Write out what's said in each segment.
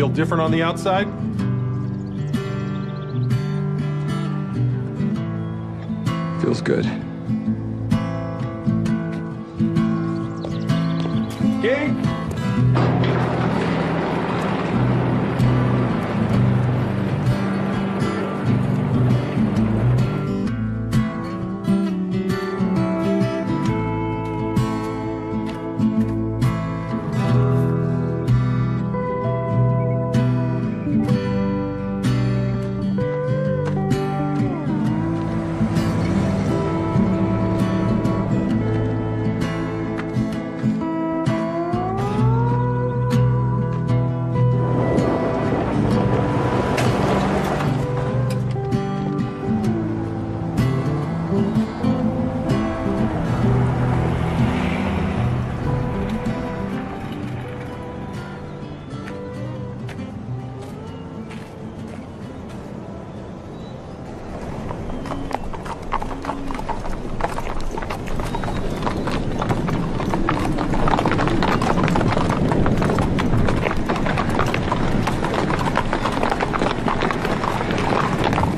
feel different on the outside? Feels good. King?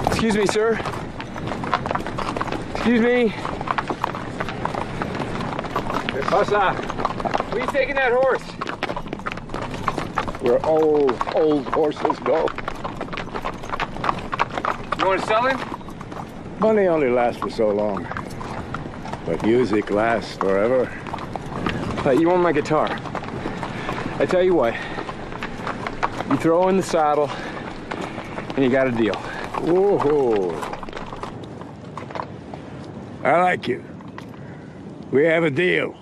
Excuse me, sir. Excuse me. Pasa, where are you taking that horse? Where old horses go. You want to sell him? Money only lasts for so long, but music lasts forever. You want my guitar? I tell you what, you throw in the saddle, and you got a deal. Whoa. I like you. We have a deal.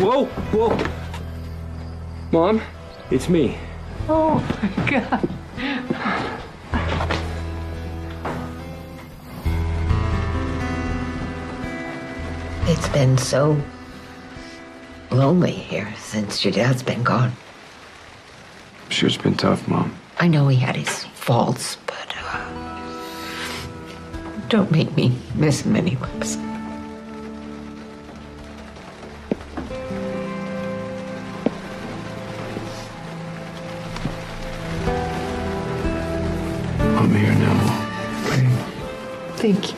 Whoa, whoa. Mom, it's me. Oh my God. It's been so lonely here since your dad's been gone. I'm sure it's been tough, Mom. I know he had his faults, but don't make me miss him any less. I'm here now. Thank you.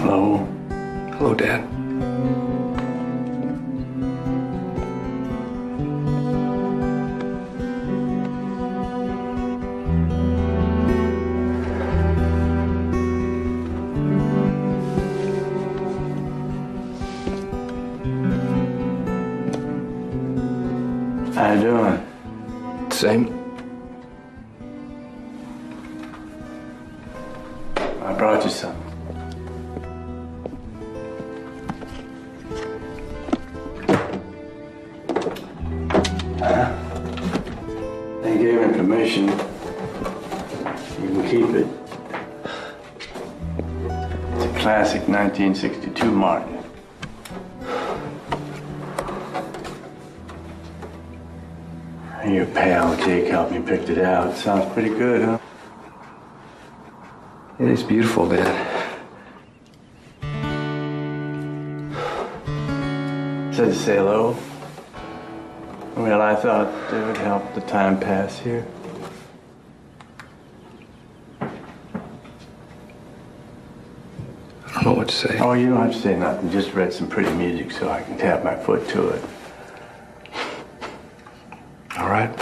Hello. Hello, Dad. How you doing? Same. I brought you some. They gave him permission. You can keep it. It's a classic 1962 Martin. Your pal Jake helped me pick it out. Sounds pretty good, huh? It is beautiful, Dad. Said to say hello. Well, I thought it would help the time pass here. I don't know what to say. Oh, you don't have to say nothing. Just read some pretty music so I can tap my foot to it. All right.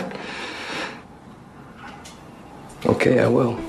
Okay, I will.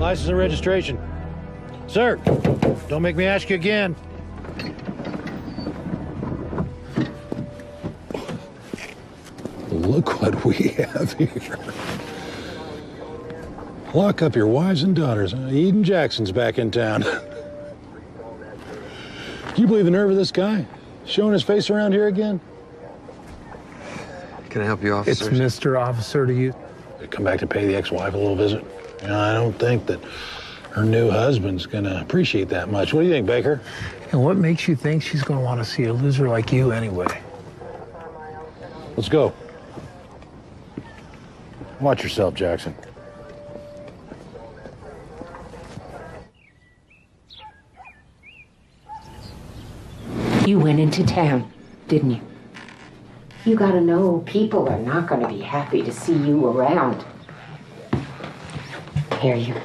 License and registration. Sir, don't make me ask you again. Look what we have here. Lock up your wives and daughters. Eden Jackson's back in town. Can you believe the nerve of this guy? Showing his face around here again? Can I help you, officer? It's Mr. Officer to you. Come back to pay the ex-wife a little visit. You know, I don't think that her new husband's gonna appreciate that much. What do you think, Baker? And what makes you think she's going to want to see a loser like you anyway? Let's go. Watch yourself, Jackson. You went into town, didn't you? You gotta know people are not gonna be happy to see you around. Here, you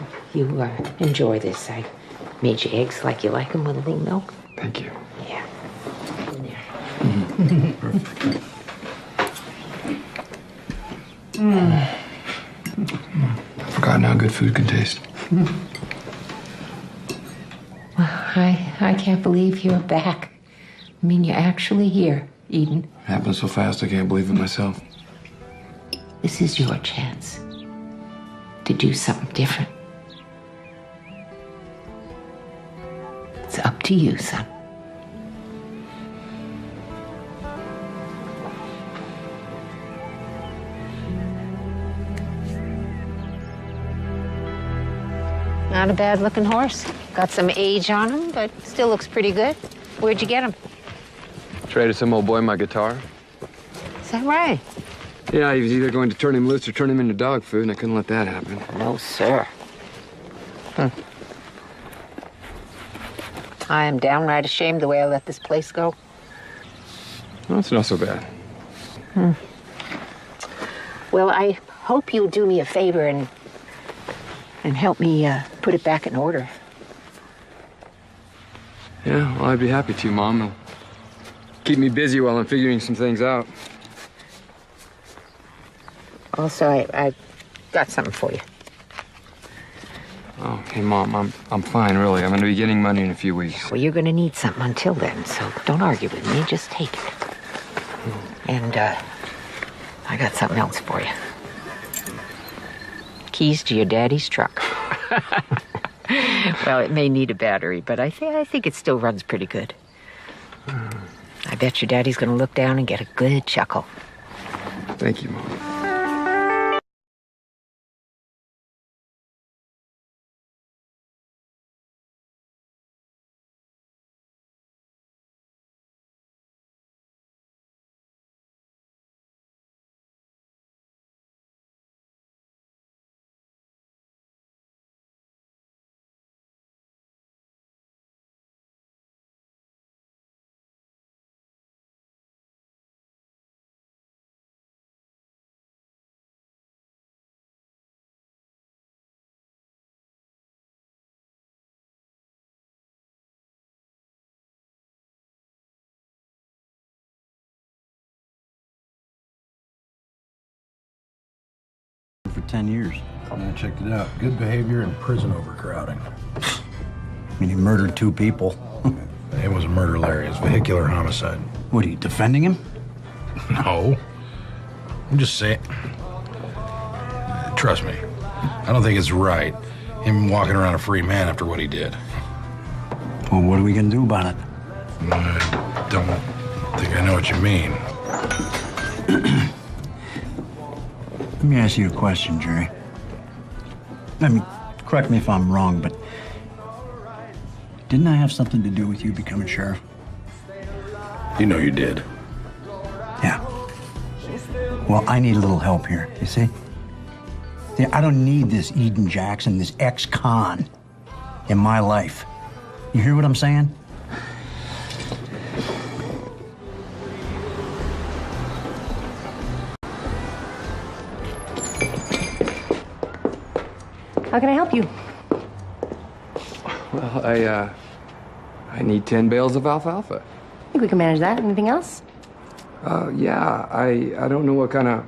enjoy this. I made you eggs like you like them with a little milk. Thank you. Yeah. In there. Forgotten how good food can taste. Well, I can't believe you're back. I mean, you're actually here, Eden. Happened so fast I can't believe it myself. This is your chance to do something different. It's up to you, son. Not a bad looking horse. Got some age on him, but still looks pretty good. Where'd you get him? Traded some old boy my guitar. Is that right? Yeah, he was either going to turn him loose or turn him into dog food, and I couldn't let that happen. No, sir. I am downright ashamed the way I let this place go. Well, it's not so bad. Well, I hope you'll do me a favor and help me put it back in order. Yeah, well, I'd be happy to, Mom. It'll keep me busy while I'm figuring some things out. Also, I got something for you. Oh, hey, Mom, I'm fine, really. I'm going to be getting money in a few weeks. Well, you're going to need something until then, so don't argue with me. Just take it. And I got something else for you. Keys to your daddy's truck. Well, it may need a battery, but I think it still runs pretty good. I bet your daddy's going to look down and get a good chuckle. Thank you, Mom. For 10 years. I checked it out. Good behavior and prison overcrowding. I mean, he murdered 2 people. It was a murder, Larry. It's vehicular homicide. What, are you defending him? No. I'm just saying. Trust me. I don't think it's right. Him walking around a free man after what he did. Well, what are we gonna do about it? I don't think I know what you mean. Let me ask you a question, Jerry. I mean, correct me if I'm wrong, but didn't I have something to do with you becoming sheriff? You know you did. Yeah. Well, I need a little help here, you see? Yeah, I don't need this Eden Jackson, this ex-con in my life. You hear what I'm saying? How can I help you? Well, I need 10 bales of alfalfa. I think we can manage that. Anything else? Yeah, I don't know what kind of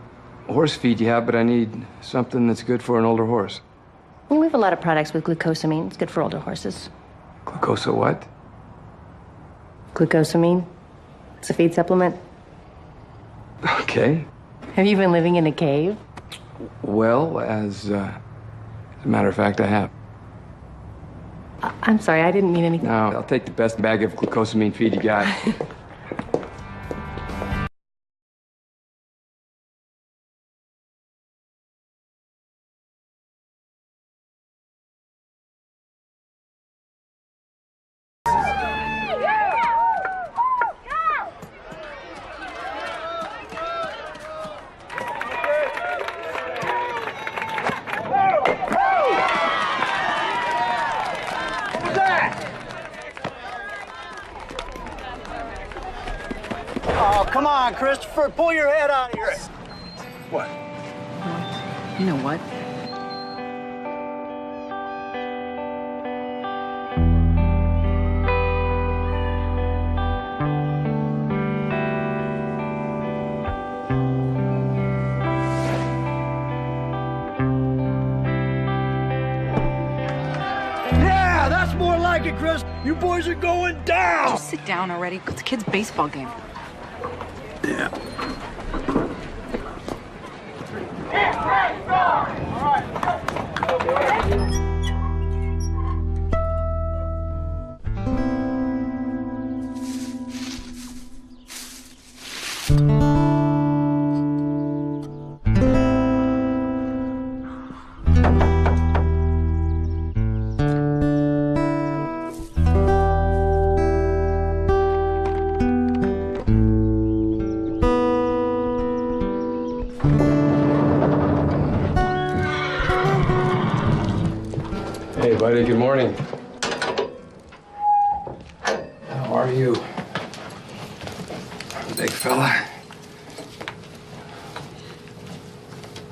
horse feed you have, but I need something that's good for an older horse. Well, we've have a lot of products with glucosamine. It's good for older horses. Glucosa what? Glucosamine. It's a feed supplement. Okay. Have you been living in a cave? Well, as a matter of fact, I have. I'm sorry, I didn't mean anything. No, I'll take the best bag of glucosamine feed you got. Oh, come on, Christopher, pull your head out of here. What? You know what? Yeah, that's more like it, Chris. You boys are going down. Just sit down already. It's a kid's baseball game. Yeah. Hey, buddy, good morning. How are you? Big fella.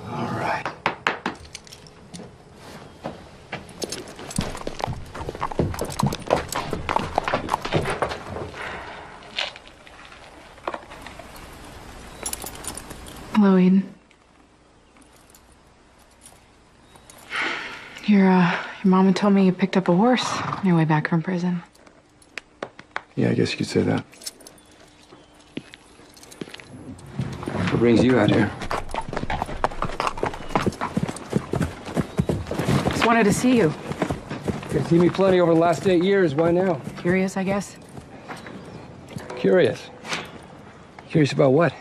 All right. Hello, Eden. Your mama told me you picked up a horse on your way back from prison. Yeah, I guess you could say that. What brings you out here? Just wanted to see you. You've seen me plenty over the last 8 years. Why now? Curious, I guess. Curious. Curious about what?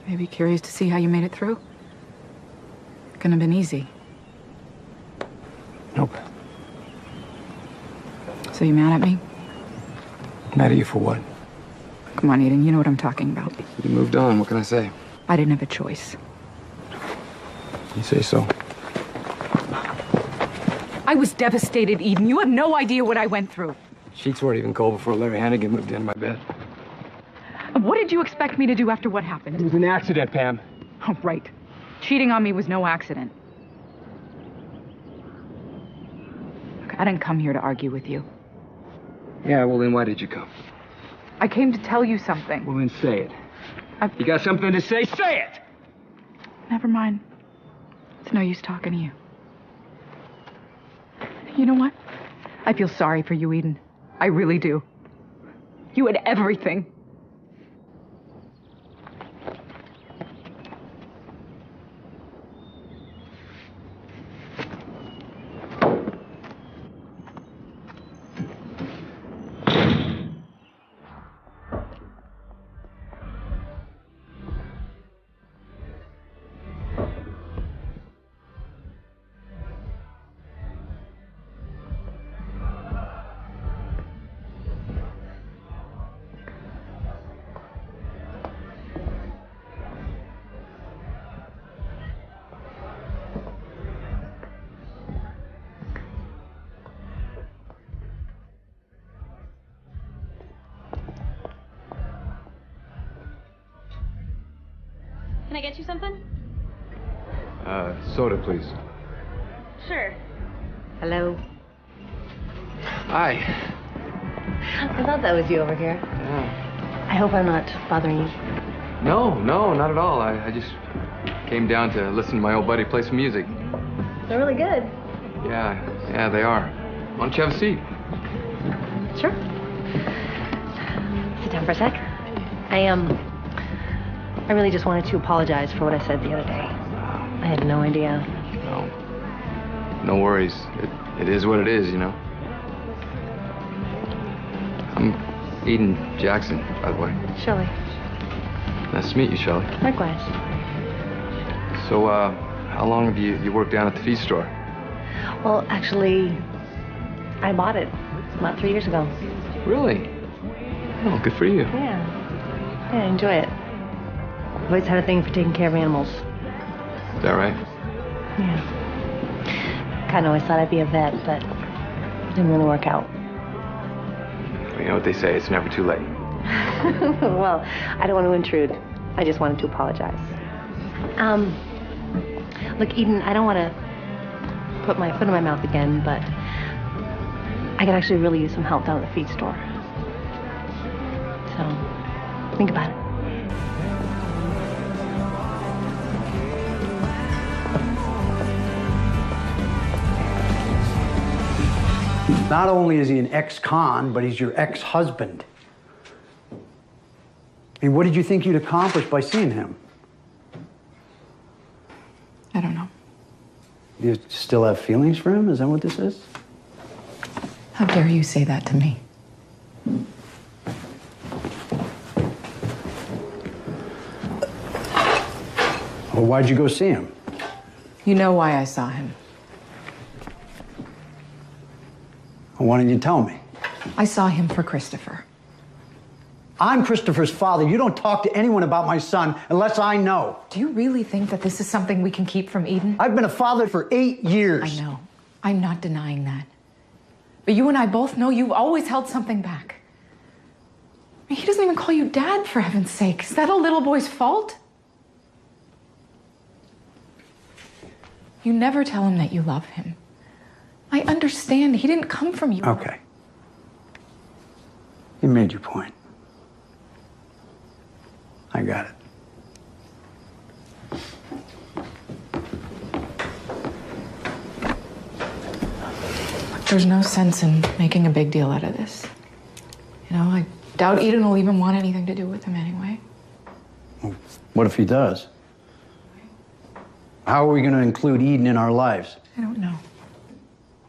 Maybe curious to see how you made it through. Couldn't have been easy. Nope. So you mad at me? Mad at you for what? Come on, Eden, you know what I'm talking about. You moved on. What can I say? I didn't have a choice. You say so. I was devastated, Eden. You have no idea what I went through. Sheets weren't even cold before Larry Hannigan moved into my bed. What did you expect me to do after what happened? It was an accident, Pam. Oh, right. Cheating on me was no accident. Look, I didn't come here to argue with you. Yeah, well then why did you come? I came to tell you something. Well then say it. You got something to say? Say it! Never mind. It's no use talking to you. You know what? I feel sorry for you, Eden. I really do. You had everything. Can I get you something? Soda, please. Sure. Hello. Hi. I thought that was you over here. Yeah. I hope I'm not bothering you. No, not at all. I just came down to listen to my old buddy play some music. They're really good. Yeah, they are. Why don't you have a seat? Sure. Sit down for a sec. I really just wanted to apologize for what I said the other day. I had no idea. No worries. It is what it is, you know. I'm Eden Jackson, by the way. Shirley. Nice to meet you, Shirley. Likewise. So, how long have you worked down at the feed store? Well, actually, I bought it about 3 years ago. Really? Oh, good for you. Yeah, I enjoy it. I've always had a thing for taking care of animals. Is that right? Yeah. Kind of always thought I'd be a vet, but it didn't really work out. Well, you know what they say, it's never too late. Well, I don't want to intrude. I just wanted to apologize. Look, Eden, I don't want to put my foot in my mouth again, but I could actually really use some help down at the feed store. So, think about it. Not only is he an ex-con, but he's your ex-husband. I mean, what did you think you'd accomplish by seeing him? I don't know. You still have feelings for him? Is that what this is? How dare you say that to me? Well, why'd you go see him? You know why I saw him. Well, why didn't you tell me? I saw him for Christopher. I'm Christopher's father. You don't talk to anyone about my son unless I know. Do you really think that this is something we can keep from Eden? I've been a father for 8 years. I know. I'm not denying that. But you and I both know you've always held something back. I mean, he doesn't even call you Dad, for heaven's sake. Is that a little boy's fault? You never tell him that you love him. I understand. He didn't come from you. Okay. You made your point. I got it. There's no sense in making a big deal out of this. You know, I doubt Eden will even want anything to do with him anyway. Well, what if he does? How are we going to include Eden in our lives? I don't know.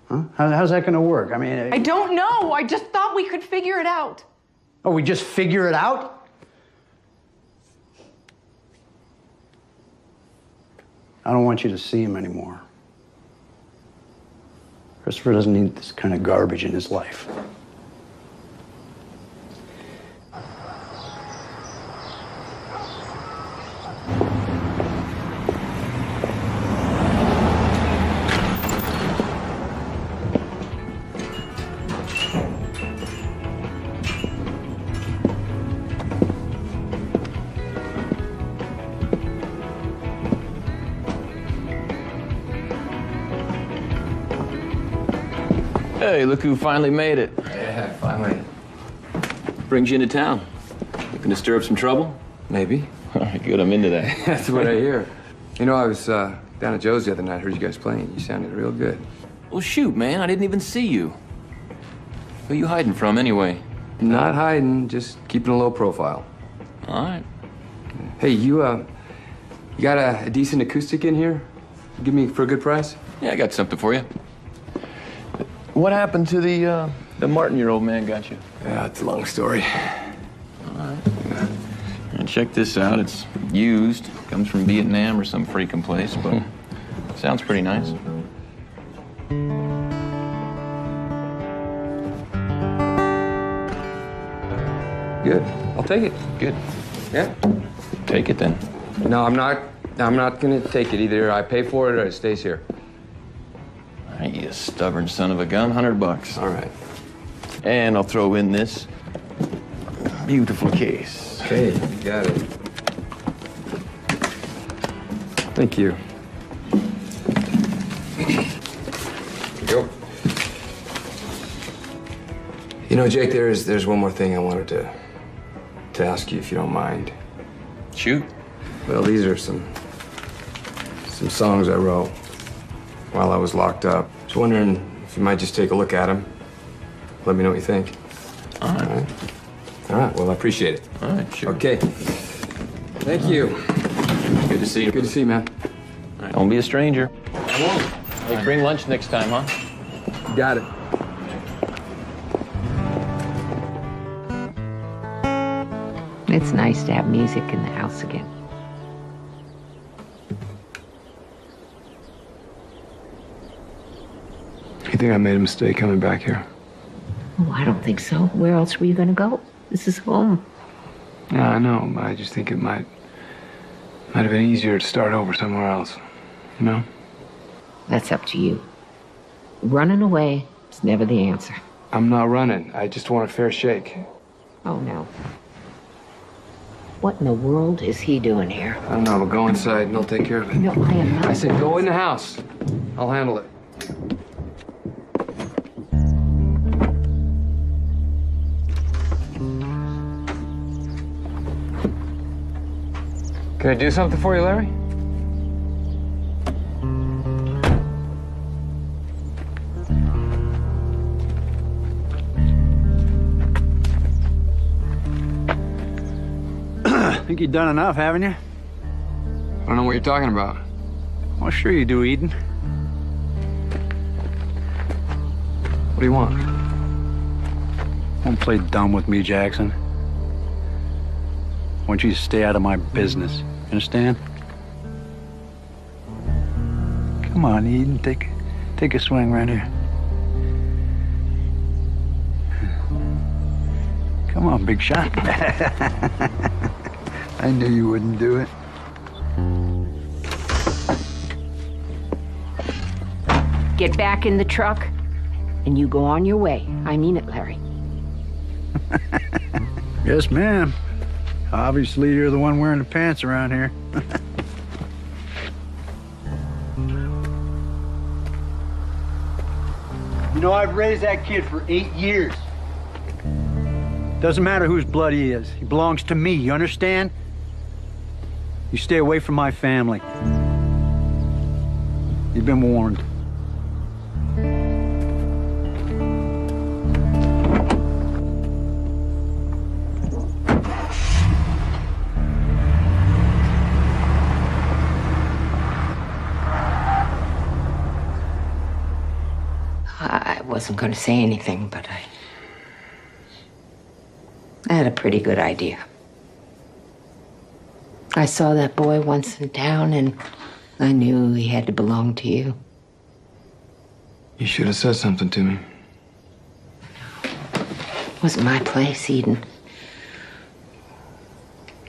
Huh? How's that going to work? I mean... I don't know. I just thought we could figure it out. Oh, we just figure it out? I don't want you to see him anymore. Christopher doesn't need this kind of garbage in his life. Hey, look who finally made it. Yeah, finally. Brings you into town. Looking to stir up some trouble? Maybe. All right, good, I'm into that. That's what I hear. You know, I was down at Joe's the other night, heard you guys playing. You sounded real good. Well, shoot, man, I didn't even see you. Who you hiding from, anyway? Not hiding, just keeping a low profile. All right. Hey, you got a decent acoustic in here? Give me for a good price? Yeah, I got something for you. What happened to the Martin your old man got you? Yeah, it's a long story. All right. And check this out. It's used. Comes from Vietnam or some freaking place, but sounds pretty nice. Good. I'll take it. Good. Yeah. Take it then. No, I'm not gonna take it. Either I pay for it or it stays here. You stubborn son of a gun, $100. All right. And I'll throw in this beautiful case. Okay, you got it. Thank you. Go. You know, Jake, there's one more thing I wanted to ask you, if you don't mind. Shoot. Well, these are some songs I wrote while I was locked up. Just wondering if you might just take a look at them. Let me know what you think. All right. All right, well, I appreciate it. All right, sure. Okay. Thank you. Good to see you. Good to see you, man. All right, don't be a stranger. I won't. Hey, bring lunch next time, huh? Got it. It's nice to have music in the house again. You think I made a mistake coming back here? Oh, I don't think so. Where else were you gonna go? This is home. Yeah, I know, but I just think it might have been easier to start over somewhere else. You know? That's up to you. Running away is never the answer. I'm not running. I just want a fair shake. Oh, no. What in the world is he doing here? I don't know, but go inside and I'll take care of it. No, I am not. I said go in the house. I'll handle it. Can I do something for you, Larry? Think you've done enough, haven't you? I don't know what you're talking about. Well, sure you do, Eden. What do you want? Don't play dumb with me, Jackson. I want you to stay out of my business. You understand? Come on, Eden. Take a swing right here. Come on, big shot. I knew you wouldn't do it. Get back in the truck, and you go on your way. I mean it, Larry. Yes, ma'am. Obviously, you're the one wearing the pants around here. You know, I've raised that kid for 8 years. Doesn't matter whose blood he is. He belongs to me, you understand? You stay away from my family. You've been warned. I wasn't going to say anything, but I had a pretty good idea. I saw that boy once in town, and I knew he had to belong to you. You should have said something to me. It wasn't my place, Eden.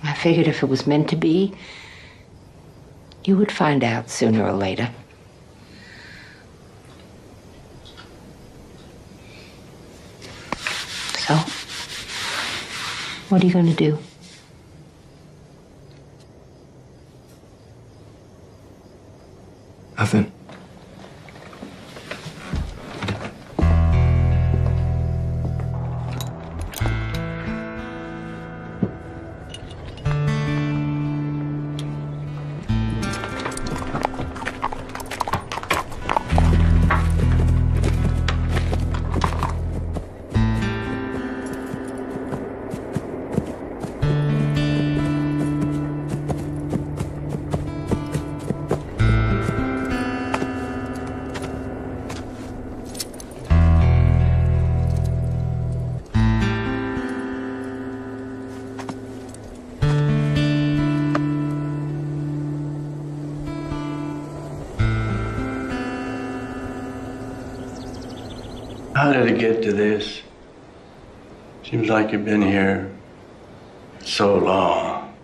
I figured if it was meant to be, you would find out sooner or later. So, what are you going to do? Nothing. How did it get to this? Seems like you've been here so long.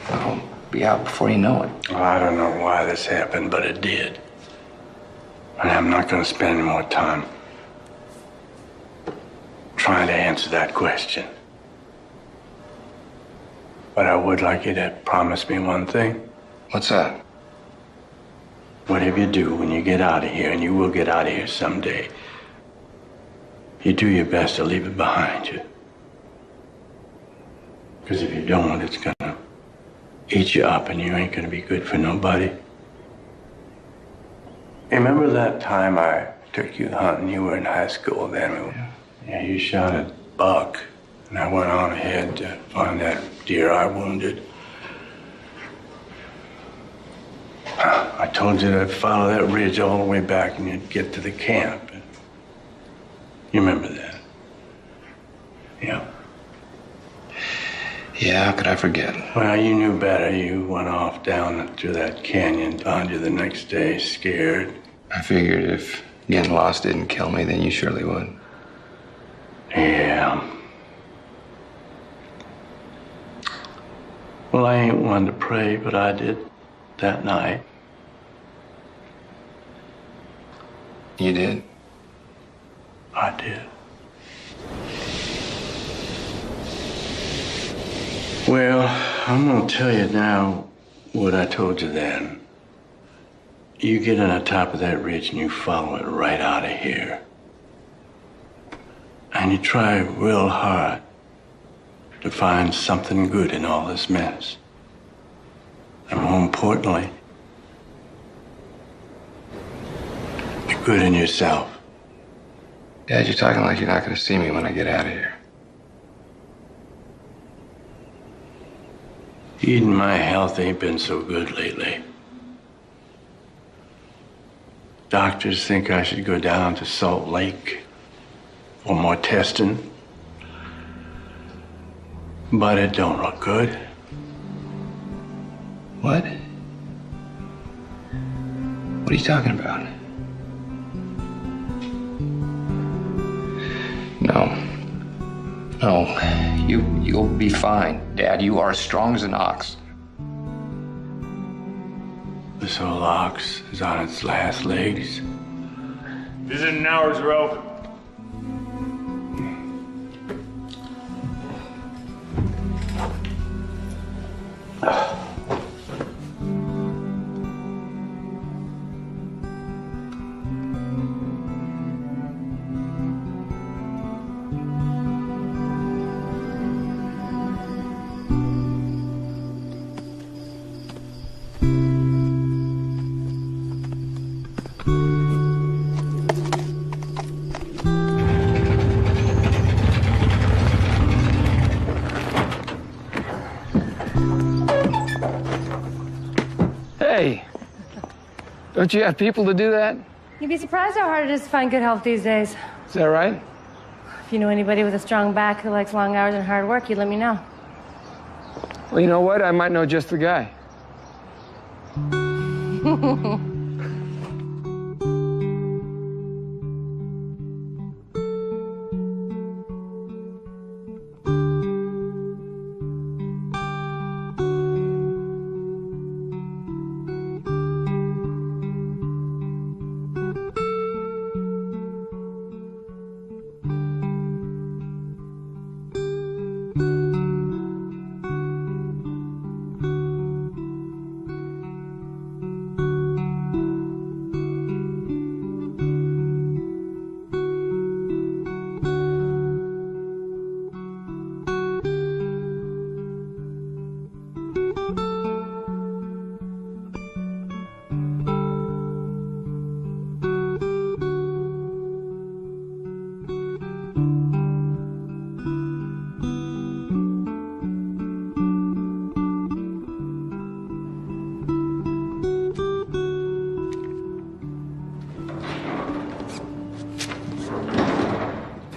I'll be out before you know it. Well, I don't know why this happened, but it did. And I'm not going to spend any more time trying to answer that question. But I would like you to promise me one thing. What's that? Whatever you do when you get out of here, and you will get out of here someday, you do your best to leave it behind you. Because if you don't, it's gonna eat you up and you ain't gonna be good for nobody. Remember that time I took you hunting? You were in high school then. Yeah, you shot a buck, and I went on ahead to find that deer I wounded. I told you to follow that ridge all the way back and you'd get to the camp. You remember that? Yeah. Yeah, how could I forget? Well, you knew better. You went off down through that canyon, found you the next day, scared. I figured if getting lost didn't kill me, then you surely would. Yeah. Well, I ain't one to pray, but I did that night. You did? I did. Well, I'm gonna tell you now what I told you then. You get on the top of that ridge and you follow it right out of here. And you try real hard to find something good in all this mess. And more importantly, the good in yourself. Dad, you're talking like you're not gonna see me when I get out of here. Eating my health ain't been so good lately. Doctors think I should go down to Salt Lake for more testing. But it don't look good. What? What are you talking about? No. No, you'll be fine, Dad. You are as strong as an ox. This old ox is on its last legs. Visiting hours are open. Hey, don't you have people to do that? You'd be surprised how hard it is to find good help these days. Is that right? If you know anybody with a strong back who likes long hours and hard work, you'd let me know. Well, you know what? I might know just the guy.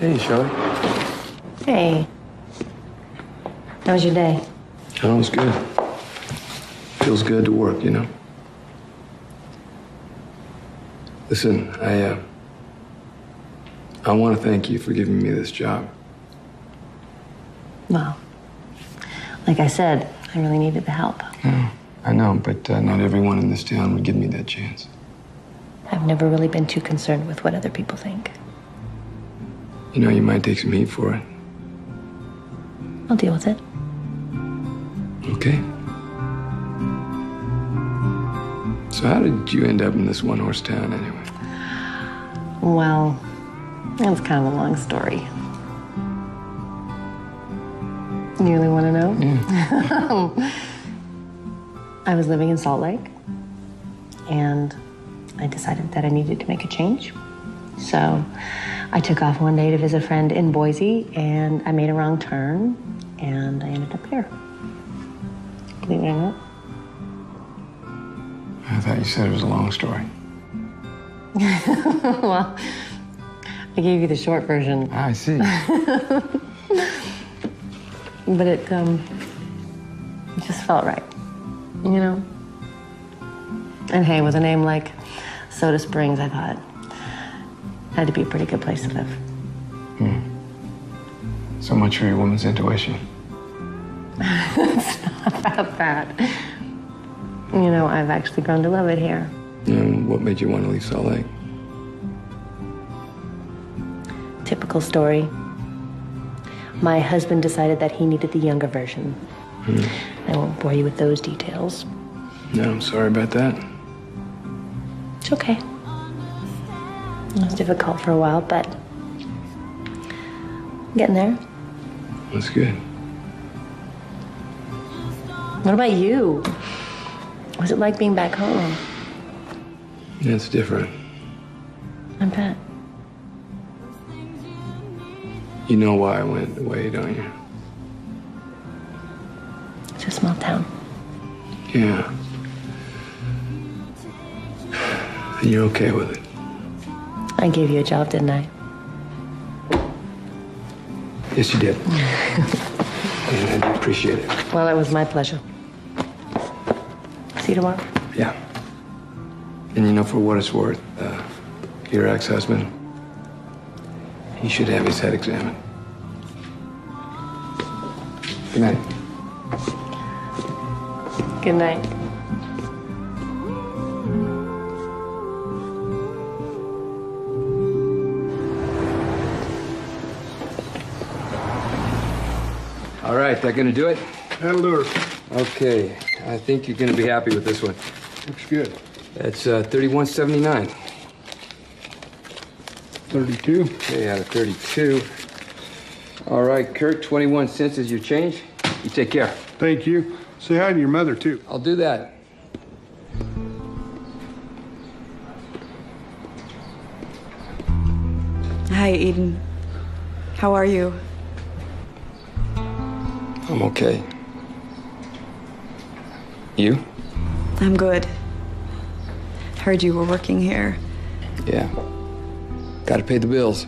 Hey, Shelley. Hey. How was your day? Oh, it was good. Feels good to work, you know? Listen, I want to thank you for giving me this job. Well, like I said, I really needed the help. Yeah, I know, but not everyone in this town would give me that chance. I've never really been too concerned with what other people think. You know, you might take some heat for it. I'll deal with it. Okay. So how did you end up in this one-horse town anyway? Well, that's kind of a long story. You really want to know? Yeah. I was living in Salt Lake, and I decided that I needed to make a change. So I took off one day to visit a friend in Boise, and I made a wrong turn, and I ended up here. Believe it or not. I thought you said it was a long story. Well, I gave you the short version. I see. But it just felt right, you know? And hey, with a name like Soda Springs, I thought it had to be a pretty good place to live. So much for your woman's intuition. It's not about that. You know, I've actually grown to love it here. And what made you want to leave Salt Lake? Typical story. My husband decided that he needed the younger version. I won't bore you with those details. No, I'm sorry about that. It's okay. It was difficult for a while, but getting there. That's good. What about you? What's it like being back home? Yeah, it's different. I bet. You know why I went away, don't you? It's a small town. Yeah. And you're okay with it? I gave you a job, didn't I? Yes, you did. And I do appreciate it. Well, it was my pleasure. See you tomorrow. Yeah. And you know, for what it's worth, your ex-husband, he should have his head examined. Good night. Good night. All right, that gonna do it? That'll do it. Okay, I think you're gonna be happy with this one. Looks good. That's 31.79. 32. Okay, out of 32. All right, Kurt, 21 cents is your change. You take care. Thank you. Say hi to your mother, too. I'll do that. Hi, Eden. How are you? I'm okay. You? I'm good. Heard you were working here. Yeah. Gotta pay the bills.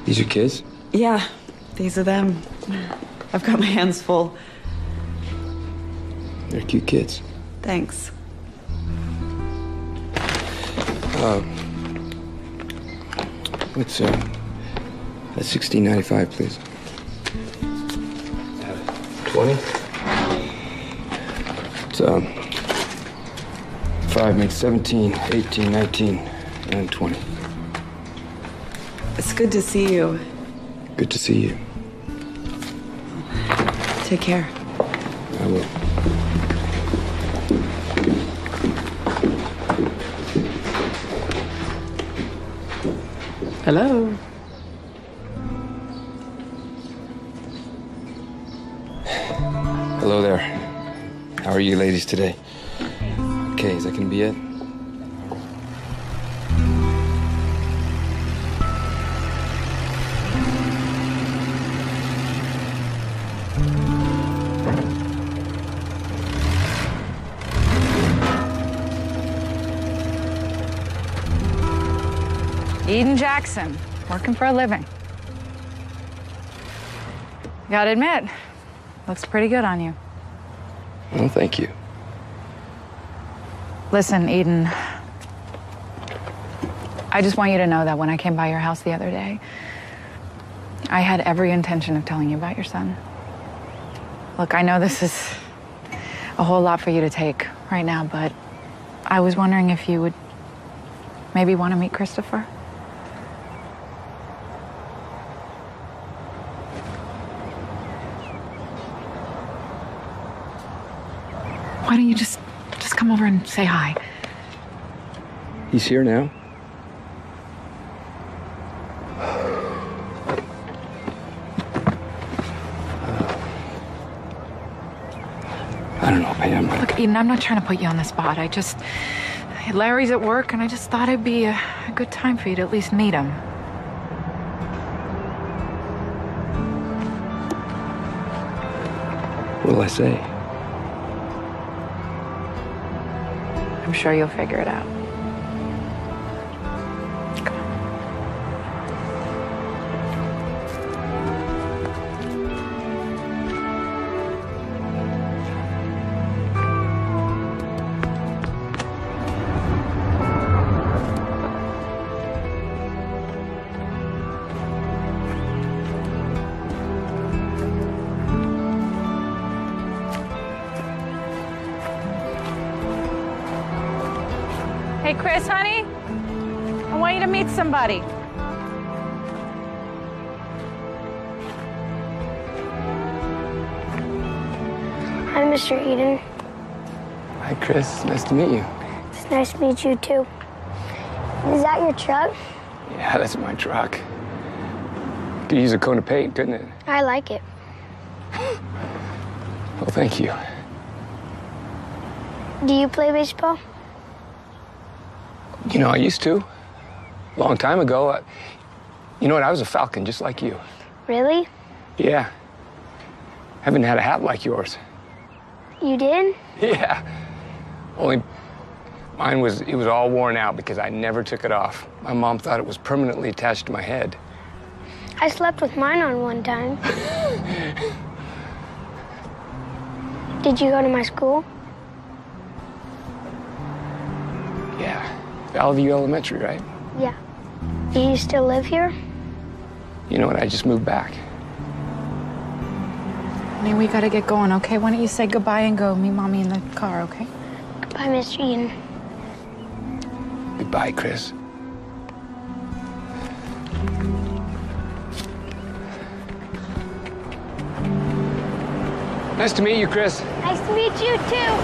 These your kids? Yeah, these are them. I've got my hands full. They're cute kids. Thanks. What's that's $16.95, please. 20. It's 5 makes 17, 18, 19, and 20. It's good to see you. Good to see you. Take care. I will. Hello. Hello there. How are you ladies today? Okay, is that gonna be it? Eden Jackson, working for a living. Gotta admit, looks pretty good on you. Well, thank you. Listen, Eden, I just want you to know that when I came by your house the other day, I had every intention of telling you about your son. Look, I know this is a whole lot for you to take right now, but I was wondering if you would maybe want to meet Christopher. Why don't you just come over and say hi? He's here now? I don't know, Pam. Look, Eden, I'm not trying to put you on the spot. Larry's at work, and I just thought it'd be a good time for you to at least meet him. What'll I say? I'm sure you'll figure it out. Hey, Chris, honey, I want you to meet somebody. Hi, Mr. Eden. Hi, Chris. Nice to meet you. It's nice to meet you, too. Is that your truck? Yeah, that's my truck. Could use a coat of paint, couldn't it? I like it. Well, thank you. Do you play baseball? You know, I used to. A long time ago. You know what? I was a Falcon, just like you. Really? Yeah. Haven't had a hat like yours. You did? Yeah. Only mine was all worn out because I never took it off. My mom thought it was permanently attached to my head. I slept with mine on one time. Did you go to my school? Yeah. Valley View Elementary, right? Yeah. Do you still live here? You know what? I just moved back. Honey, we gotta get going, okay? Why don't you say goodbye and go meet Mommy in the car, okay? Goodbye, Mr. Eden. Goodbye, Chris. Nice to meet you, Chris. Nice to meet you, too.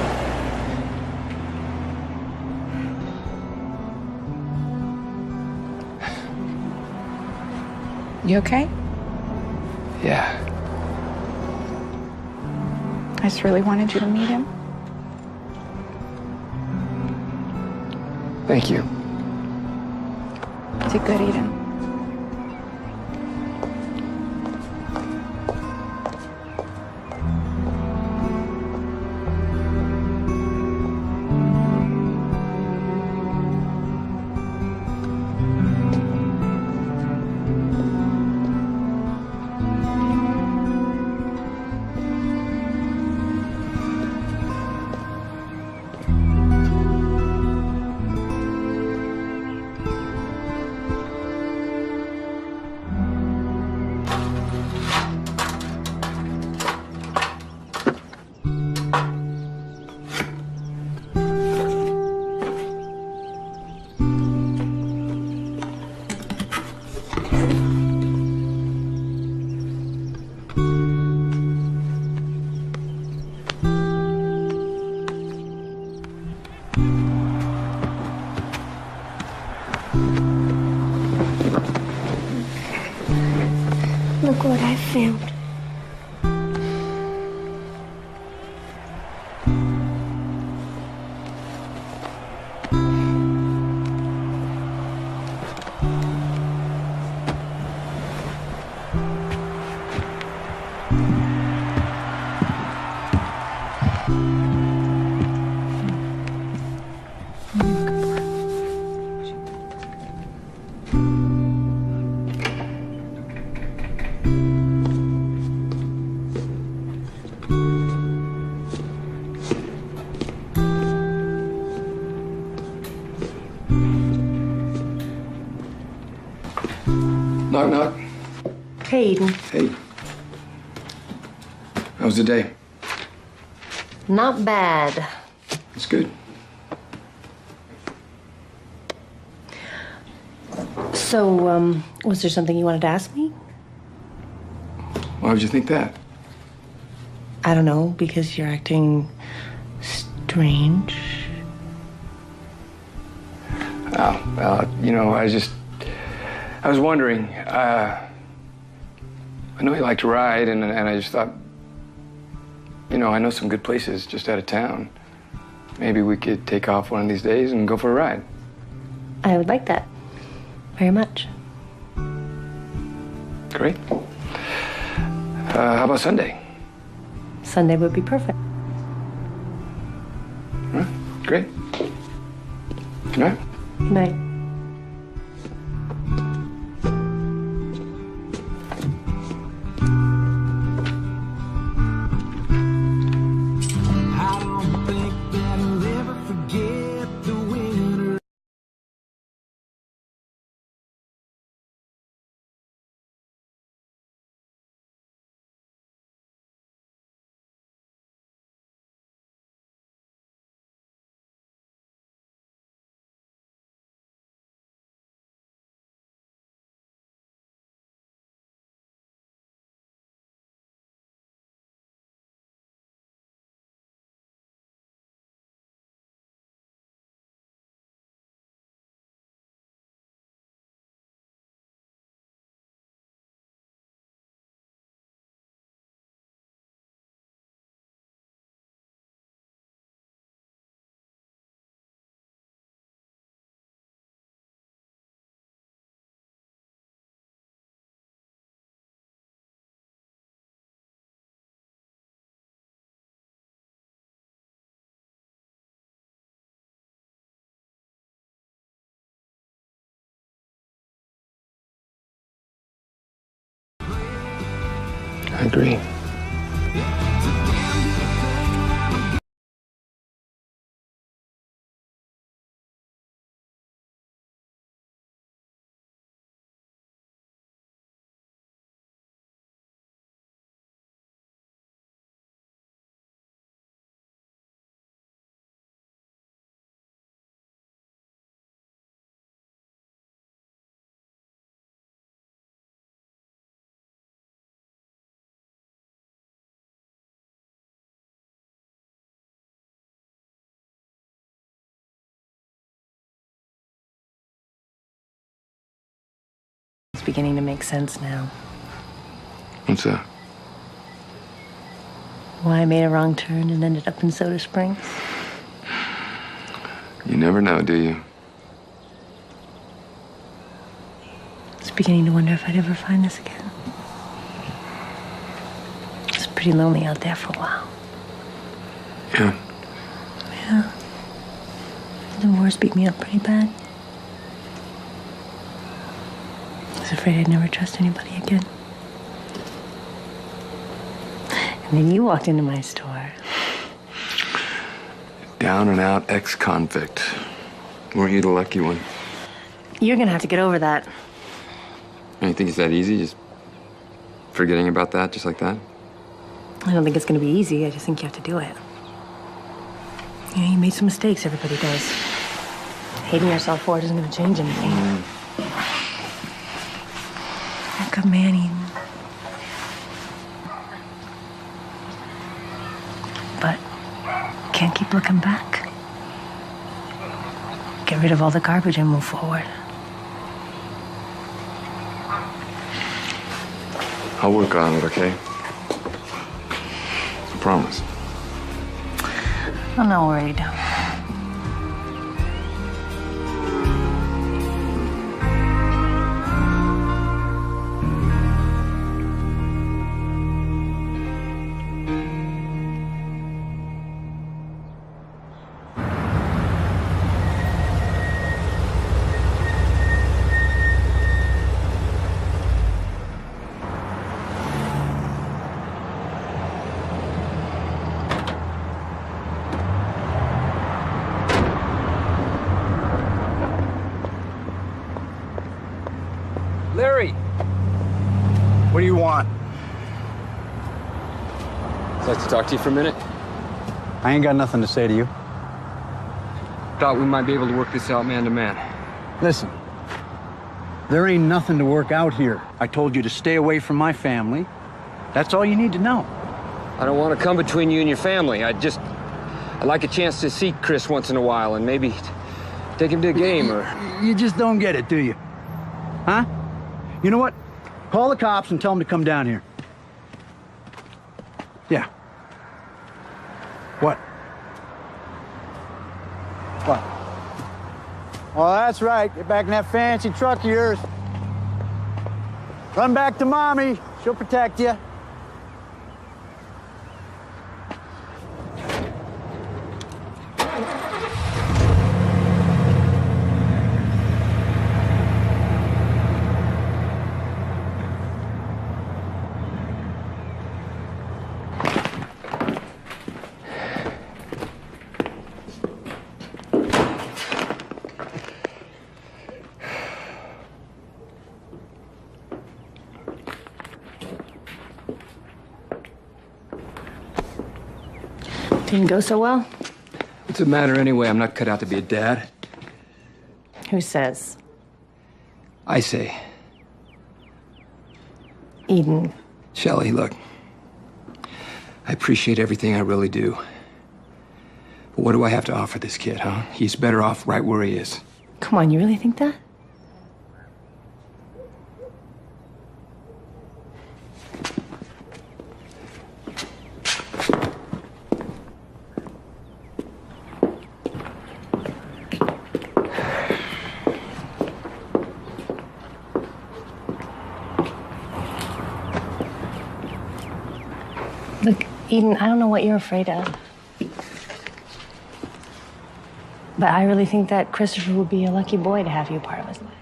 You okay? Yeah. I just really wanted you to meet him. Thank you. Is it good, Eden? Look what I found. Knock, knock. Hey, Eden. Hey. How was the day? Not bad. It's good. So, was there something you wanted to ask me? Why would you think that? I don't know, because you're acting strange. Oh, well, you know, I was wondering, I know you like to ride, and I just thought You know, I know some good places just out of town. Maybe we could take off one of these days and go for a ride. I would like that. Very much. Great. How about Sunday? Sunday would be perfect. All right, great. Good night. Good night. I agree. It's beginning to make sense now. What's that? Why I made a wrong turn and ended up in Soda Springs. You never know, do you? I was beginning to wonder if I'd ever find this again. It was pretty lonely out there for a while. Yeah. Yeah. The divorce beat me up pretty bad. I was afraid I'd never trust anybody again. And then you walked into my store. Down and out ex-convict. Weren't you the lucky one? You're gonna have to get over that. And you think it's that easy? Just forgetting about that just like that? I don't think it's gonna be easy. I just think you have to do it. You know, you made some mistakes. Everybody does. Hating yourself for it isn't gonna change anything. Like a man-eating. But can't keep looking back. Get rid of all the garbage and move forward. I'll work on it, okay? I promise. I'm not worried. Larry! What do you want? I'd like to talk to you for a minute. I ain't got nothing to say to you. Thought we might be able to work this out man to man. Listen, there ain't nothing to work out here. I told you to stay away from my family. That's all you need to know. I don't want to come between you and your family. I'd like a chance to see Chris once in a while and maybe take him to a game or... You just don't get it, do you? Huh? You know what? Call the cops and tell them to come down here. Yeah. What? What? Oh, that's right. Get back in that fancy truck of yours. Run back to Mommy. She'll protect you. Didn't go so well? What's it matter anyway? I'm not cut out to be a dad. Who says? I say. Eden. Shelley, look. I appreciate everything, I really do. But what do I have to offer this kid, huh? He's better off right where he is. Come on, you really think that? Look, Eden, I don't know what you're afraid of. But I really think that Christopher would be a lucky boy to have you a part of his life.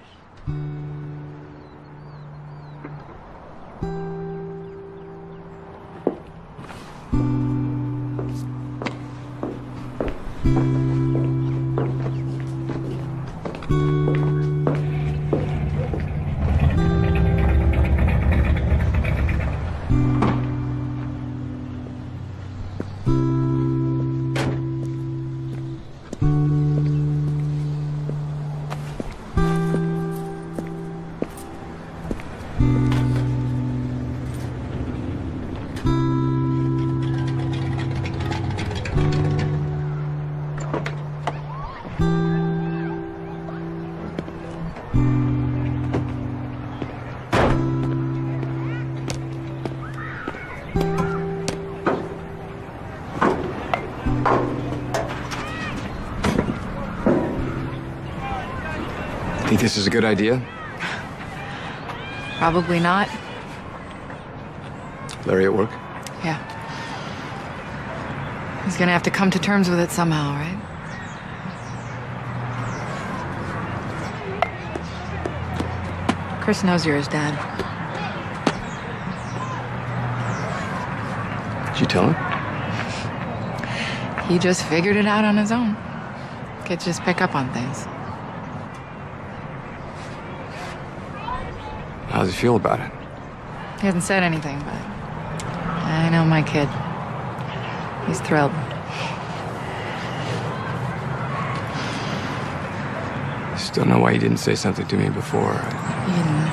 Think this is a good idea? Probably not. Larry at work? Yeah. He's gonna have to come to terms with it somehow, right? Chris knows you're his dad. Did you tell him? He just figured it out on his own. Kids just pick up on things. How does he feel about it? He hasn't said anything, but I know my kid. He's thrilled. Still know why you didn't say something to me before. Eden,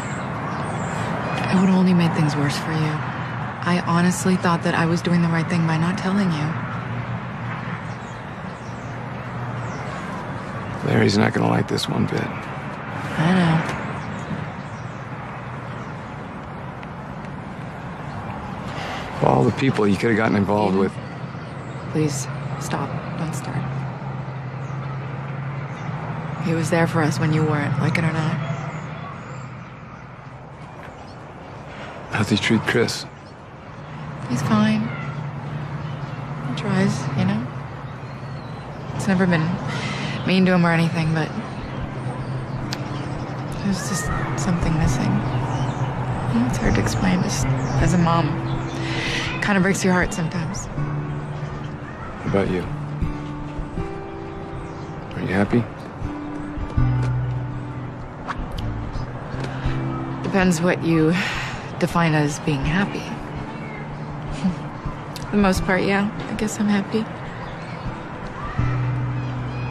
it would only make things worse for you. I honestly thought that I was doing the right thing by not telling you. Larry's not gonna like this one bit. I know. All the people you could have gotten involved with. Please, stop. Don't start. He was there for us when you weren't, like it or not. How's he treat Chris? He's fine. He tries, you know? It's never been mean to him or anything, but there's just something missing. It's hard to explain, just as a mom. Kind of breaks your heart sometimes. What about you? Are you happy? Depends what you define as being happy. For the most part, yeah, I guess I'm happy.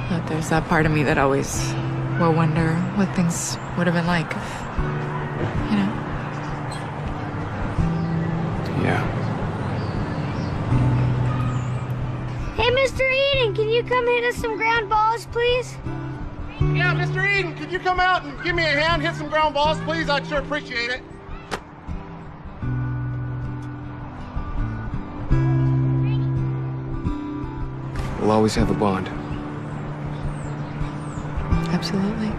But there's that part of me that always will wonder what things would have been like if, you know. Yeah. Hey, Mr. Eden, can you come hit us some ground balls, please? Yeah, Mr. Eden, could you come out and give me a hand, hit some ground balls, please? I'd sure appreciate it. We'll always have a bond. Absolutely.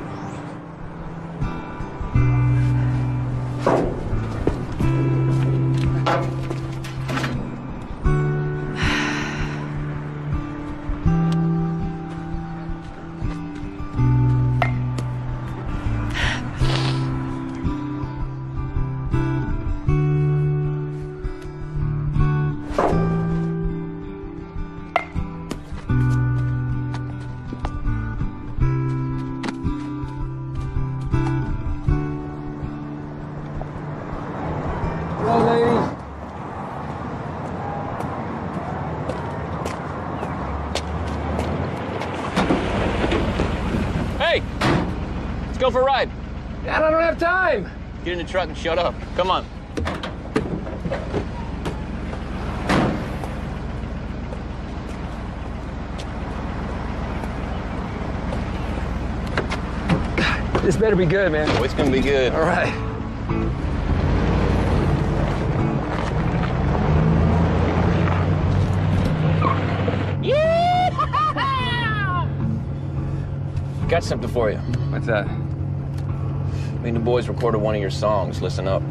Hello, ladies. Hey! Let's go for a ride. Dad, I don't have time. Get in the truck and shut up. Come on. This better be good, man. Oh, it's gonna be good. All right. Got something for you. What's that? Me and the boys recorded one of your songs. Listen up.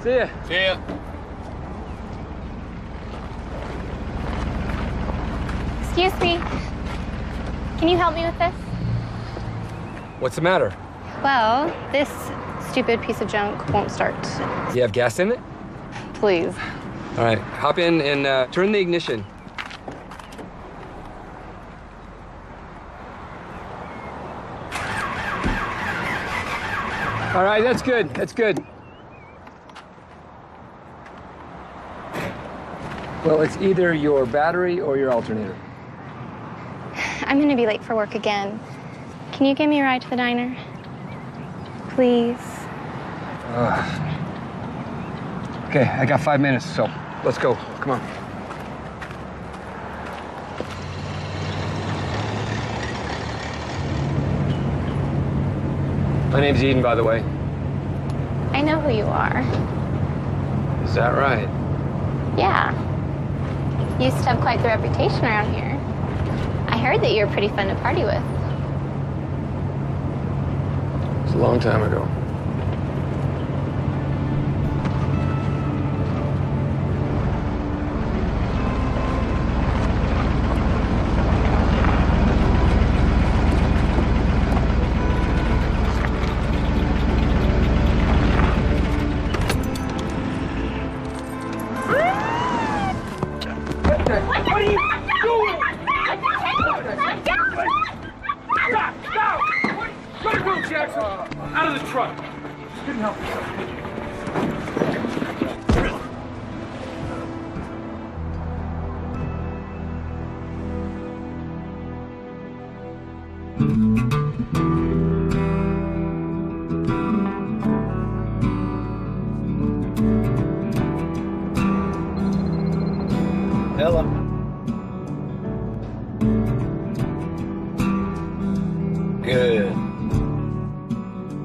See ya. See ya. Excuse me. Can you help me with this? What's the matter? Well, this stupid piece of junk won't start. Do you have gas in it? Please. All right, hop in and turn the ignition. All right, that's good. That's good. Well, it's either your battery or your alternator. I'm gonna be late for work again. Can you give me a ride to the diner? Please. Okay, I got 5 minutes, so let's go. Come on. My name's Eden, by the way. I know who you are. Is that right? Yeah. You used to have quite the reputation around here. I heard that you were pretty fun to party with. It's a long time ago. What are you doing? Stop! Stop! Let her go, Jackson! Out of the truck! Just couldn't help yourself. Ella. Good.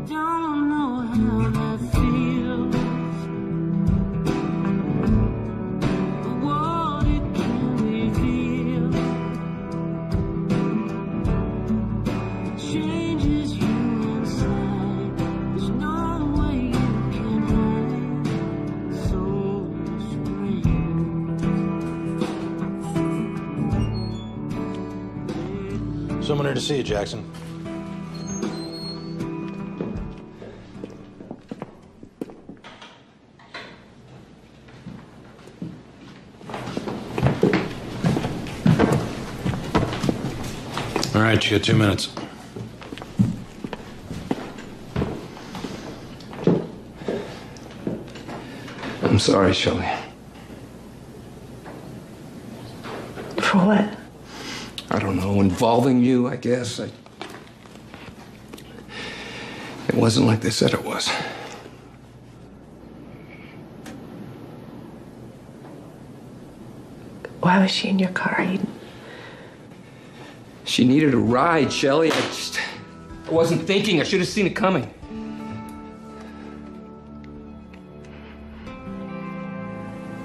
Don't know how that feels, but what it can reveal changes you inside. There's no way you can hide. So strange. Someone here to see you, Jackson. All right, you got 2 minutes. I'm sorry, Shelley. For what? I don't know, involving you, I guess. It wasn't like they said it was. Why was she in your car, Eden? She needed a ride, Shelley. I wasn't thinking. I should have seen it coming.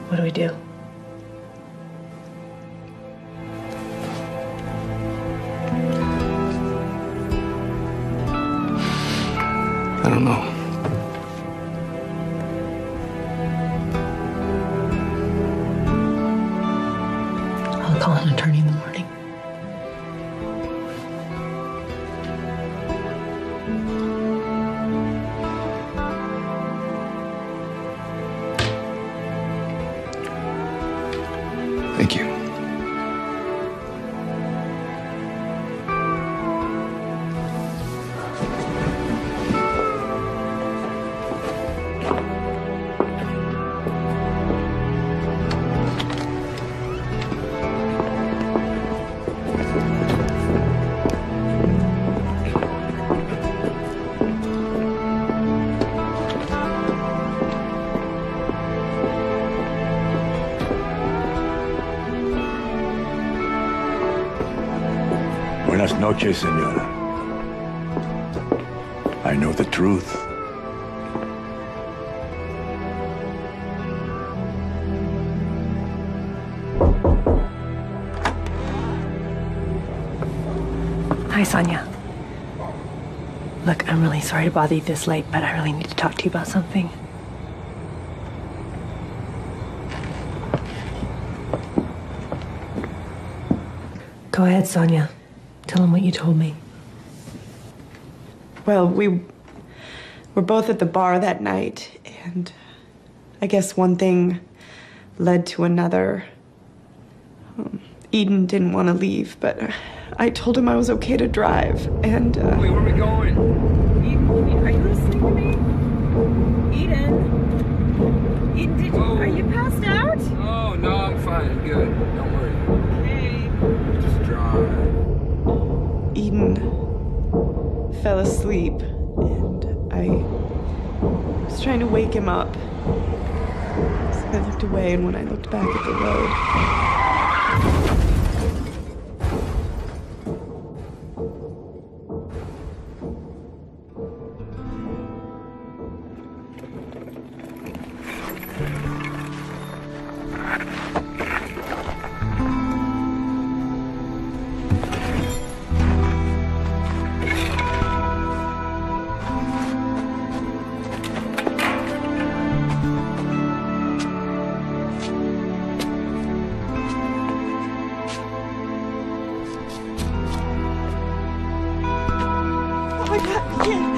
What do we do? I don't know. I'll call an attorney in the morning. Thank you. Buenas noches, señora. I know the truth. Hi, Sonia. Look, I'm really sorry to bother you this late, but I really need to talk to you about something. Go ahead, Sonia. Tell him what you told me. Well, we were both at the bar that night, and I guess one thing led to another. Eden didn't want to leave, but I told him I was okay to drive, and Wait, where are we going? Eden, are you listening to me? Eden? Eden, are you passed out? Oh, no, I'm fine. I'm good. Don't worry. Okay. Just drive. Eden fell asleep, and I was trying to wake him up. So I looked away, and when I looked back at the road,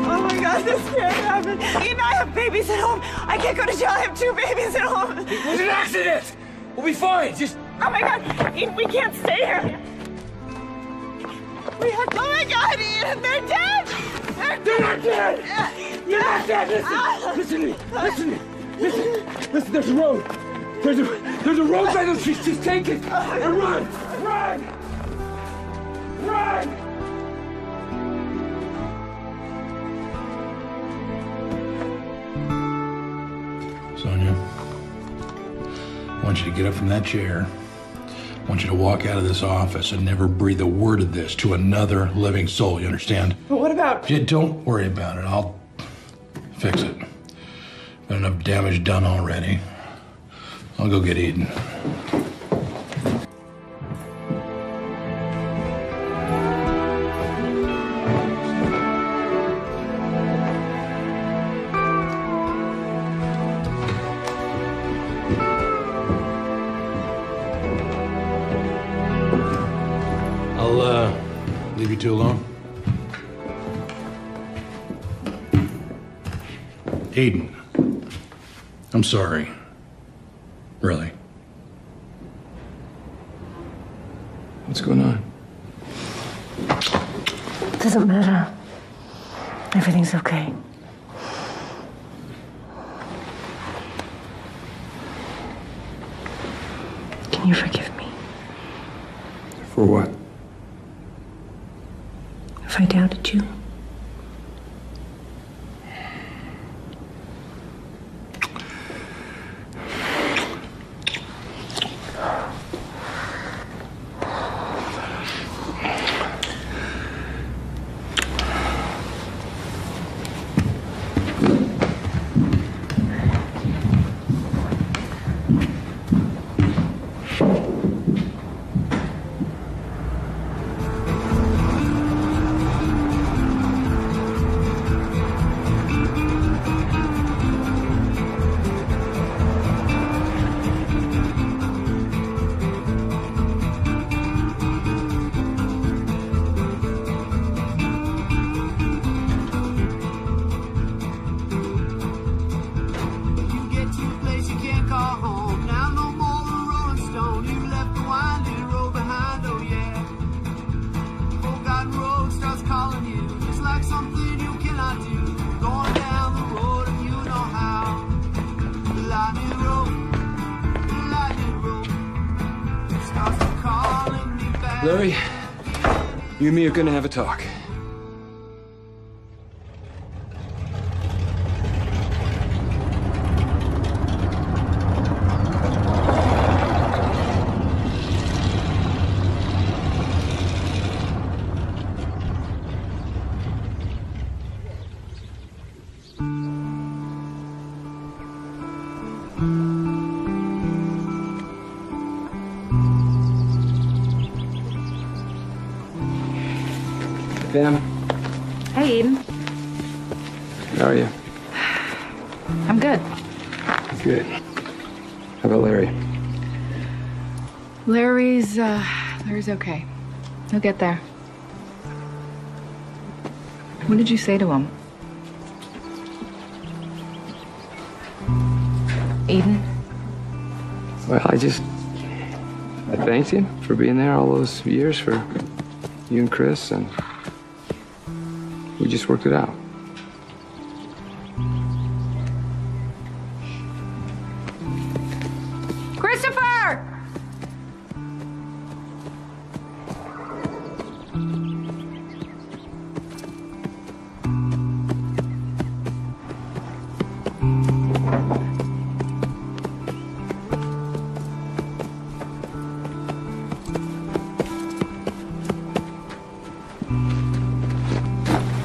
Oh my God, this can't happen. Eden, I have babies at home. I can't go to jail. I have 2 babies at home. It was an accident! We'll be fine. Just... Oh my God, Eden, we can't stay here. We have... Oh my God, Eden, they're dead! They're not dead! You're not dead! Listen to me! Listen, there's a road! There's a road by those trees. Just take it and run! Run! Run! Sonia, I want you to get up from that chair. I I want you to walk out of this office and never breathe a word of this to another living soul, you understand? But what about... Yeah, don't worry about it. I'll fix it. Got enough damage done already. I'll go get Eden. I'll leave you two alone. Eden, I'm sorry. Really. What's going on? Doesn't matter. Everything's okay. Can you forgive me For what? if I doubted you? Larry, you and me are gonna have a talk. Pam, Hey, Eden. how are you? I'm good. Good. How about Larry? Larry's okay. He'll get there. What did you say to him? Eden? Well, I thanked him for being there all those years for you and Chris, and we just worked it out. Christopher!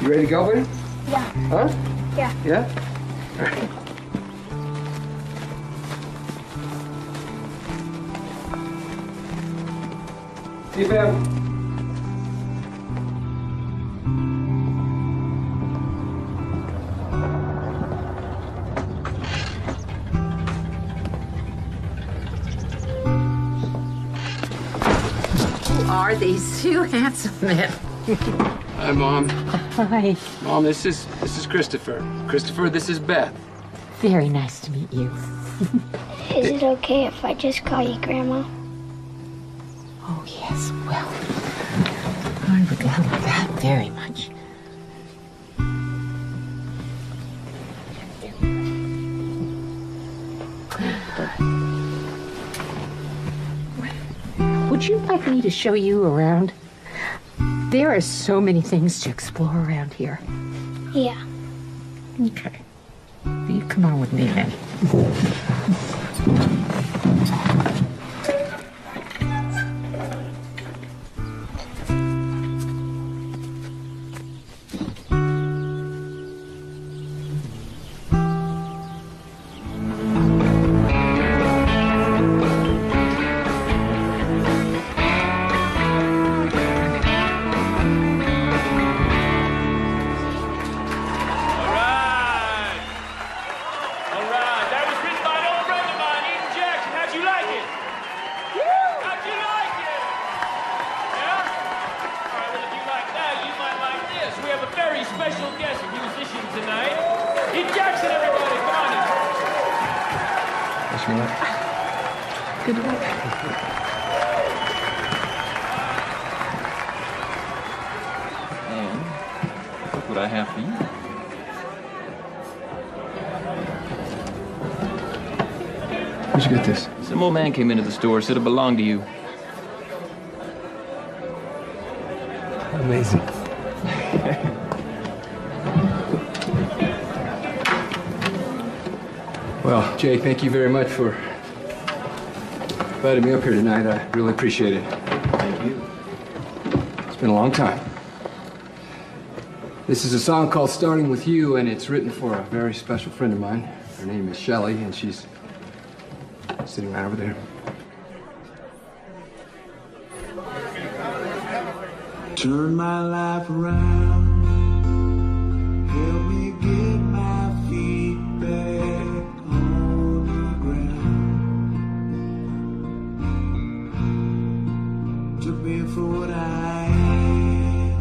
You ready to go, buddy? Yeah. Huh? Yeah. Yeah? All right. See you, Pam. Who are these two handsome men? Hi, Mom. Hi. Mom, this is Christopher. Christopher, this is Beth. Very nice to meet you. Is it okay if I just call you Grandma? Oh, yes. Well, I would love that very much. Would you like me to show you around? There are so many things to explore around here. Yeah. Okay. You come on with me then. special guest musician tonight. Pete Jackson, everybody, come on in. Wish me luck. Good luck. And look what I have for you. Where'd you get this? Some old man came into the store, said it belonged to you. Amazing. Well, Jay, thank you very much for inviting me up here tonight. I really appreciate it. Thank you. It's been a long time. This is a song called Starting With You, and it's written for a very special friend of mine. Her name is Shelley, and she's sitting right over there. Turn my life around. Help me get my feet back on the ground. Took me for what I am.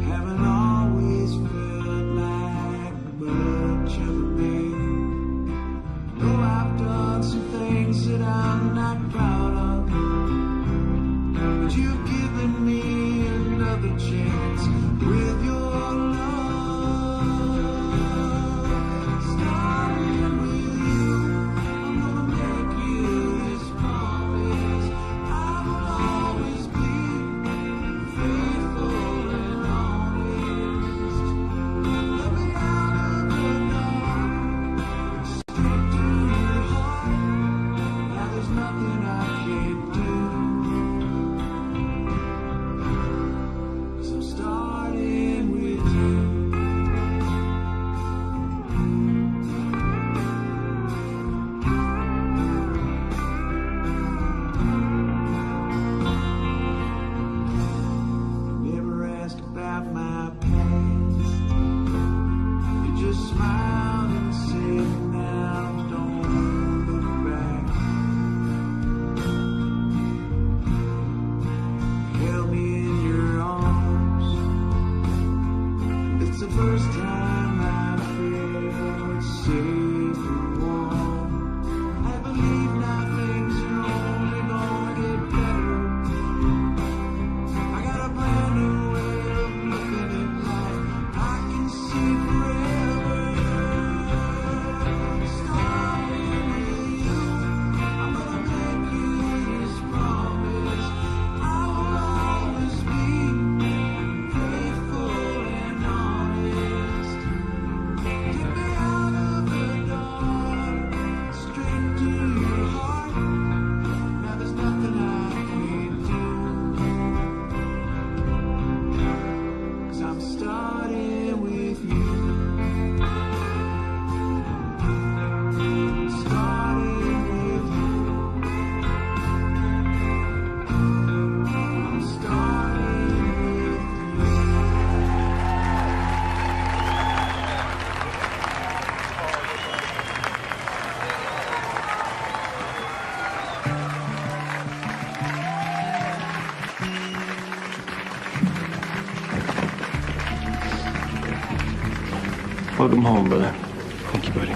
Haven't always felt like much of a man. Though I've done some things that I'm not proud of. But you've given me another chance with your love. Starting with you, I'm gonna make you this promise. I will always be faithful and honest. Let me out of the dark, straight to your heart. Now there's nothing I can't do. I'm starting with you. Never asked about my past. You just smiled and said, now don't look back. Held me in your arms. It's the first time I felt safe and warm. I believe now things are only gonna get better. I got a brand new way of looking at life. I can see forever. Starting with you, I'm gonna make you this promise. I will always be faithful and honest. Take me out of the dark, straight to your heart. Now there's nothing I can't do. 'Cause I'm starting with you. Starting with you. I'm starting with you. Welcome home, brother. Thank you, buddy.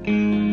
you.